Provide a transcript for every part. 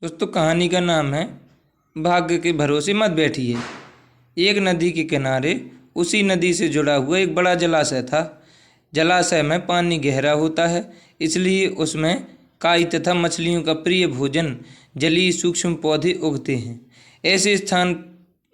दोस्तों, कहानी का नाम है भाग्य के भरोसे मत बैठिए। एक नदी के किनारे उसी नदी से जुड़ा हुआ एक बड़ा जलाशय था। जलाशय में पानी गहरा होता है, इसलिए उसमें काई तथा मछलियों का प्रिय भोजन जलीय सूक्ष्म पौधे उगते हैं। ऐसे स्थान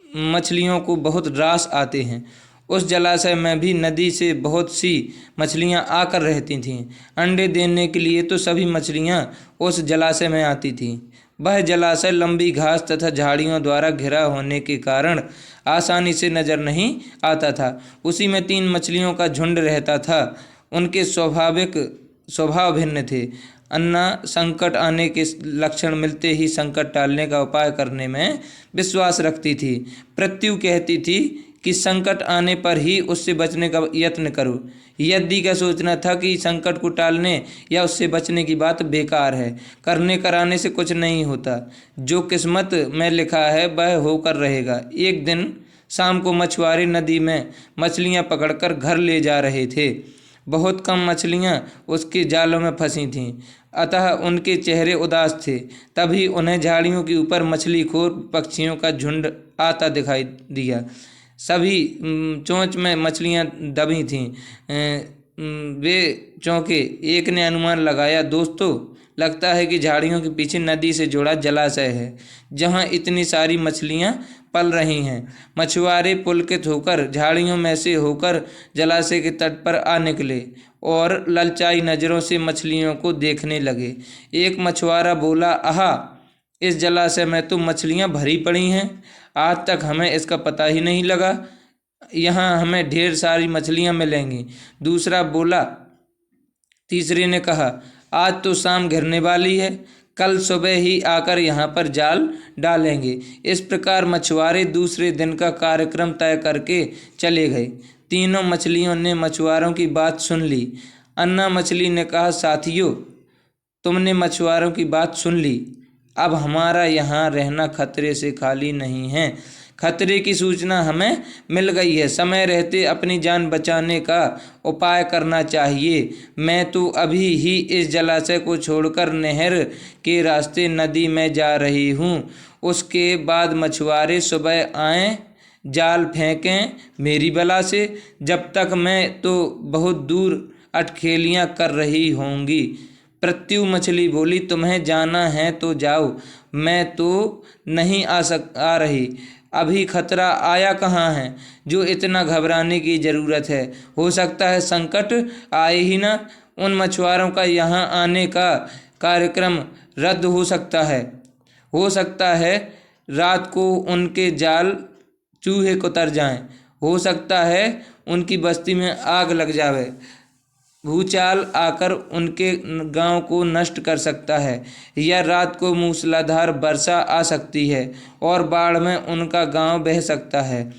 मछलियों को बहुत रास आते हैं। उस जलाशय में भी नदी से बहुत सी मछलियां आकर रहती थीं। अंडे देने के लिए तो सभी मछलियां उस जलाशय में आती थीं। वह जलाशय लंबी घास तथा झाड़ियों द्वारा घिरा होने के कारण आसानी से नजर नहीं आता था। उसी में 3 मछलियों का झुंड रहता था। उनके स्वाभाविक स्वभाव भिन्न थे। अन्ना संकट आने के लक्षण मिलते ही संकट टालने का उपाय करने में विश्वास रखती थी। प्रत्यु कहती थी कि संकट आने पर ही उससे बचने का यत्न करो। यद्दी का सोचना था कि संकट को टालने या उससे बचने की बात बेकार है। करने कराने से कुछ नहीं होता। जो किस्मत में लिखा है वह होकर रहेगा। एक दिन शाम को मछुआरे नदी में मछलियां पकड़कर घर ले जा रहे थे। बहुत कम मछलियां उसके जालों में फंसी थीं, अतः उनके चेहरे उदास थे। तभी उन्हें झाड़ियों के ऊपर मछलीखोर पक्षियों का झुंड आता दिखाई दिया। सभी चोंच में मछलियां दबी थीं। वे चौंके। एक ने अनुमान लगाया, दोस्तों, लगता है कि झाड़ियों के पीछे नदी से जुड़ा जलाशय है, जहां इतनी सारी मछलियां पल रही हैं। मछुआरे पुलकित होकर झाड़ियों में से होकर जलाशय के तट पर आ निकले और ललचाई नज़रों से मछलियों को देखने लगे। एक मछुआरा बोला, आहा, इस जलाशय में तो मछलियां भरी पड़ी हैं। आज तक हमें इसका पता ही नहीं लगा। यहाँ हमें ढेर सारी मछलियां मिलेंगी। दूसरा बोला। तीसरे ने कहा, आज तो शाम घिरने वाली है, कल सुबह ही आकर यहाँ पर जाल डालेंगे। इस प्रकार मछुआरे दूसरे दिन का कार्यक्रम तय करके चले गए। तीनों मछलियों ने मछुआरों की बात सुन ली। अन्ना मछली ने कहा, साथियों, तुमने मछुआरों की बात सुन ली। अब हमारा यहाँ रहना खतरे से खाली नहीं है। खतरे की सूचना हमें मिल गई है। समय रहते अपनी जान बचाने का उपाय करना चाहिए। मैं तो अभी ही इस जलाशय को छोड़कर नहर के रास्ते नदी में जा रही हूँ। उसके बाद मछुआरे सुबह आएँ, जाल फेंकें मेरी बला से। जब तक मैं तो बहुत दूर अटखेलियाँ कर रही होंगी। प्रत्यु मछली बोली, तुम्हें जाना है तो जाओ, मैं तो नहीं आ रही। अभी खतरा आया कहाँ है जो इतना घबराने की ज़रूरत है। हो सकता है संकट आए ही ना। उन मछुआरों का यहाँ आने का कार्यक्रम रद्द हो सकता है। हो सकता है रात को उनके जाल चूहे कुतर जाएं। हो सकता है उनकी बस्ती में आग लग जावे। भूचाल आकर उनके गांव को नष्ट कर सकता है, या रात को मूसलाधार वर्षा आ सकती है और बाढ़ में उनका गांव बह सकता है।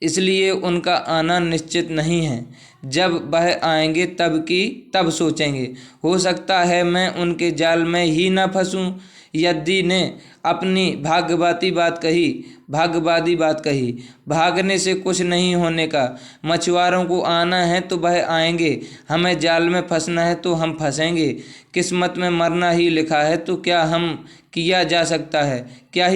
इसलिए उनका आना निश्चित नहीं है। जब वह आएंगे तब सोचेंगे। हो सकता है मैं उनके जाल में ही न फंसूं। यद्दी ने अपनी भाग्यवादी बात कही। भागने से कुछ नहीं होने का। मछुआरों को आना है तो वह आएंगे, हमें जाल में फंसना है तो हम फंसेंगे। किस्मत में मरना ही लिखा है तो क्या ही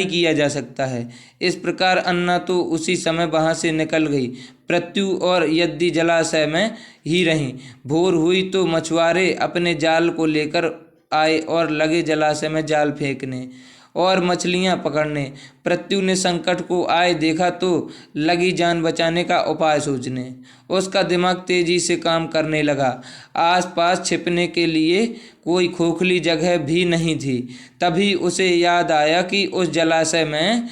किया जा सकता है। इस प्रकार अन्ना तो उसी समय वहाँ से निकल गई। प्रत्यु और यद्दी जलाशय में ही रहीं। भोर हुई तो मछुआरे अपने जाल को लेकर आए और लगे जलाशय में जाल फेंकने और मछलियां पकड़ने। प्रत्यु ने संकट को आए देखा तो लगी जान बचाने का उपाय सोचने। उसका दिमाग तेजी से काम करने लगा। आसपास छिपने के लिए कोई खोखली जगह भी नहीं थी। तभी उसे याद आया कि उस जलाशय में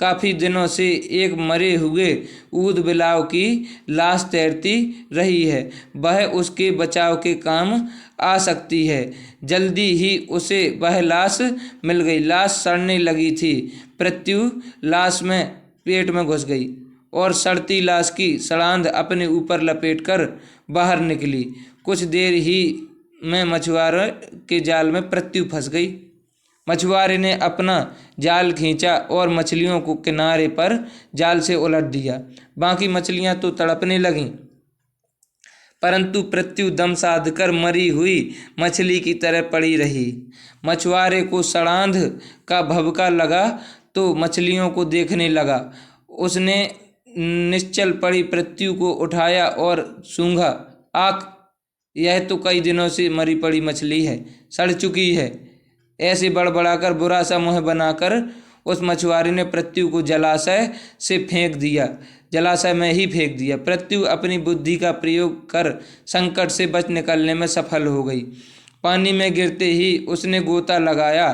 काफ़ी दिनों से एक मरे हुए ऊद बिलाव की लाश तैरती रही है। वह उसके बचाव के काम आ सकती है। जल्दी ही उसे वह लाश मिल गई। लाश सड़ने लगी थी। प्रत्यु लाश में पेट में घुस गई और सड़ती लाश की सड़ांध अपने ऊपर लपेटकर बाहर निकली। कुछ देर ही में मछुआरे के जाल में प्रत्यु फंस गई। मछुआरे ने अपना जाल खींचा और मछलियों को किनारे पर जाल से उलट दिया। बाकी मछलियां तो तड़पने लगीं, परंतु पृथ्वी दम साध कर मरी हुई मछली की तरह पड़ी रही। मछुआरे को सड़ांध का भभका लगा तो मछलियों को देखने लगा। उसने निश्चल पड़ी पृथ्वी को उठाया और सूंघा। आख, यह तो कई दिनों से मरी पड़ी मछली है, सड़ चुकी है। ऐसे बड़बड़ाकर बुरा सा मुँह बनाकर उस मछुआरे ने पृथ्वी को जलाशय से फेंक दिया, जलाशय में ही फेंक दिया। पृथ्वी अपनी बुद्धि का प्रयोग कर संकट से बच निकलने में सफल हो गई। पानी में गिरते ही उसने गोता लगाया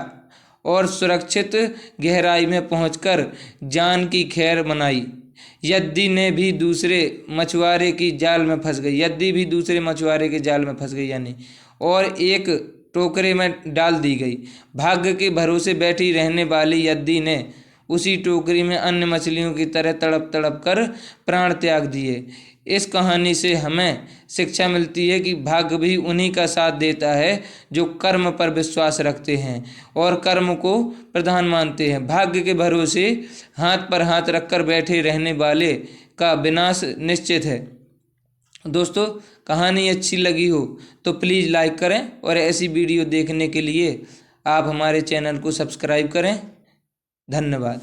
और सुरक्षित गहराई में पहुंचकर जान की खैर मनाई। यद्दी ने भी दूसरे मछुआरे की जाल में फंस गई, यद्दी भी दूसरे मछुआरे के जाल में फंस गई यानी, और एक टोकरे में डाल दी गई। भाग्य के भरोसे बैठी रहने वाली यद्दी ने उसी टोकरी में अन्य मछलियों की तरह तड़प तड़प कर प्राण त्याग दिए। इस कहानी से हमें शिक्षा मिलती है कि भाग्य भी उन्हीं का साथ देता है जो कर्म पर विश्वास रखते हैं और कर्म को प्रधान मानते हैं। भाग्य के भरोसे हाथ पर हाथ रखकर बैठे रहने वाले का विनाश निश्चित है। दोस्तों, कहानी अच्छी लगी हो तो प्लीज़ लाइक करें और ऐसी वीडियो देखने के लिए आप हमारे चैनल को सब्सक्राइब करें। धन्यवाद।